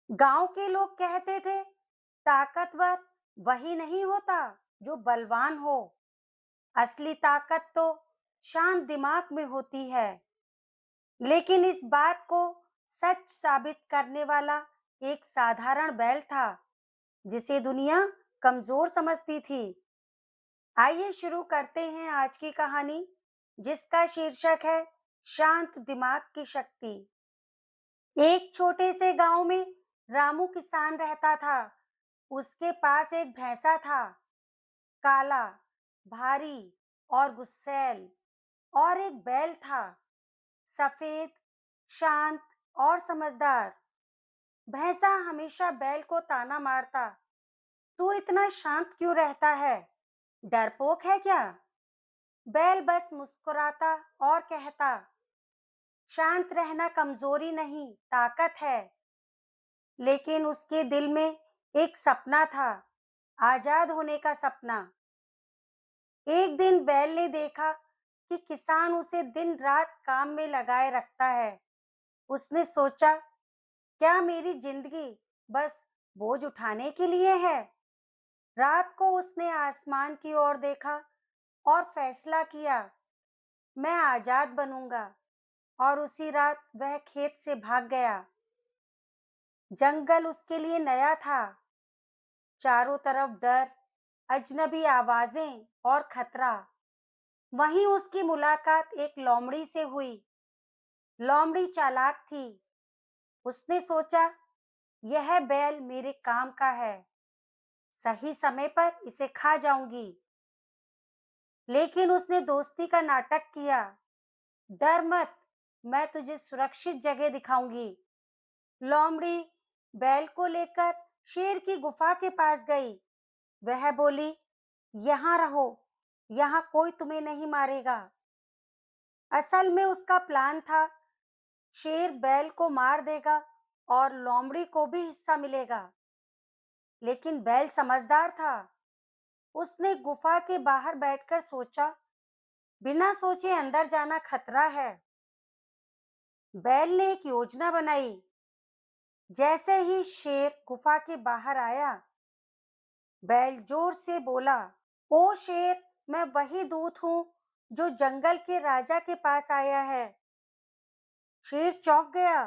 गांव के लोग कहते थे, ताकतवर वही नहीं होता जो बलवान हो। असली ताकत तो शांत दिमाग में होती है। लेकिन इस बात को सच साबित करने वाला एक साधारण बैल था, जिसे दुनिया कमजोर समझती थी। आइए शुरू करते हैं आज की कहानी, जिसका शीर्षक है शांत दिमाग की शक्ति। एक छोटे से गांव में रामू किसान रहता था। उसके पास एक भैंसा था, काला, भारी और गुस्सैल। और एक बैल था, सफेद, शांत और समझदार। भैंसा हमेशा बैल को ताना मारता, तू इतना शांत क्यों रहता है? डरपोक है क्या? बैल बस मुस्कुराता और कहता, शांत रहना कमजोरी नहीं, ताकत है। लेकिन उसके दिल में एक सपना था, आजाद होने का सपना। एक दिन बैल ने देखा कि किसान उसे दिन रात काम में लगाए रखता है। उसने सोचा, क्या मेरी जिंदगी बस बोझ उठाने के लिए है? रात को उसने आसमान की ओर देखा और फैसला किया, मैं आजाद बनूंगा। और उसी रात वह खेत से भाग गया। जंगल उसके लिए नया था, चारों तरफ डर, अजनबी आवाजें और खतरा। वहीं उसकी मुलाकात एक लोमड़ी से हुई। लोमड़ी चालाक थी। उसने सोचा, यह बैल मेरे काम का है, सही समय पर इसे खा जाऊंगी। लेकिन उसने दोस्ती का नाटक किया। डर मत, मैं तुझे सुरक्षित जगह दिखाऊंगी। लोमड़ी बैल को लेकर शेर की गुफा के पास गई। वह बोली, यहाँ रहो, यहाँ कोई तुम्हें नहीं मारेगा। असल में उसका प्लान था, शेर बैल को मार देगा और लोमड़ी को भी हिस्सा मिलेगा। लेकिन बैल समझदार था। उसने गुफा के बाहर बैठकर सोचा, बिना सोचे अंदर जाना खतरा है। बैल ने एक योजना बनाई। जैसे ही शेर गुफा के बाहर आया, बैल जोर से बोला, ओ शेर, मैं वही दूत हूँ जो जंगल के राजा के पास आया है। शेर चौंक गया,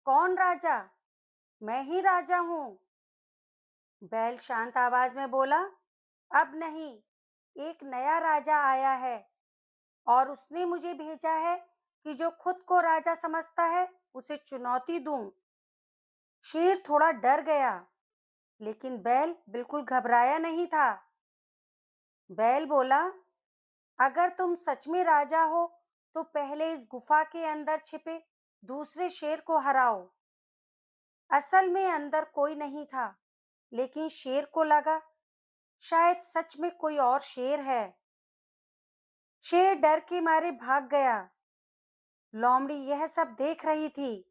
कौन राजा? मैं ही राजा हूँ। बैल शांत आवाज में बोला, अब नहीं, एक नया राजा आया है और उसने मुझे भेजा है कि जो खुद को राजा समझता है उसे चुनौती दूं। शेर थोड़ा डर गया, लेकिन बैल बिल्कुल घबराया नहीं था। बैल बोला, अगर तुम सच में राजा हो तो पहले इस गुफा के अंदर छिपे दूसरे शेर को हराओ। असल में अंदर कोई नहीं था, लेकिन शेर को लगा, शायद सच में कोई और शेर है। शेर डर के मारे भाग गया। लोमड़ी यह सब देख रही थी।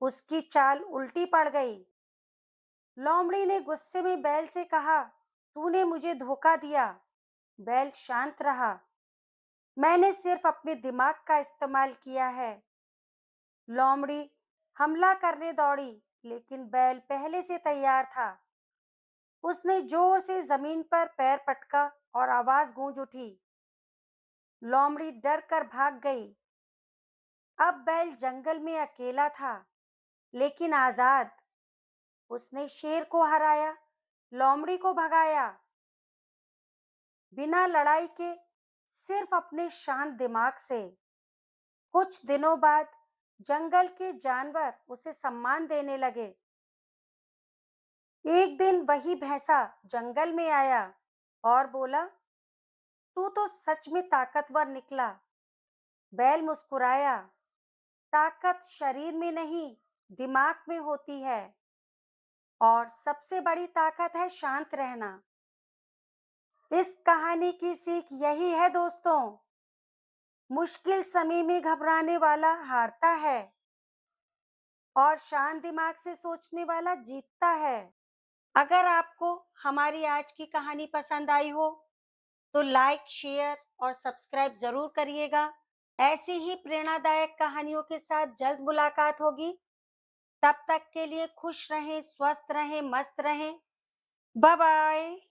उसकी चाल उल्टी पड़ गई। लोमड़ी ने गुस्से में बैल से कहा, तूने मुझे धोखा दिया। बैल शांत रहा, मैंने सिर्फ अपने दिमाग का इस्तेमाल किया है। लोमड़ी हमला करने दौड़ी, लेकिन बैल पहले से तैयार था। उसने जोर से जमीन पर पैर पटका और आवाज गूंज उठी। लोमड़ी डर कर भाग गई। अब बैल जंगल में अकेला था, लेकिन आजाद। उसने शेर को हराया, लोमड़ी को भगाया, बिना लड़ाई के, सिर्फ अपने शांत दिमाग से। कुछ दिनों बाद जंगल के जानवर उसे सम्मान देने लगे। एक दिन वही भैंसा जंगल में आया और बोला, तू तो सच में ताकतवर निकला। बैल मुस्कुराया, ताकत शरीर में नहीं, दिमाग में होती है। और सबसे बड़ी ताकत है शांत रहना। इस कहानी की सीख यही है दोस्तों, मुश्किल समय में घबराने वाला हारता है और शांत दिमाग से सोचने वाला जीतता है। अगर आपको हमारी आज की कहानी पसंद आई हो तो लाइक, शेयर और सब्सक्राइब जरूर करिएगा। ऐसी ही प्रेरणादायक कहानियों के साथ जल्द मुलाकात होगी। तब तक के लिए खुश रहें, स्वस्थ रहें, मस्त रहें। Bye bye.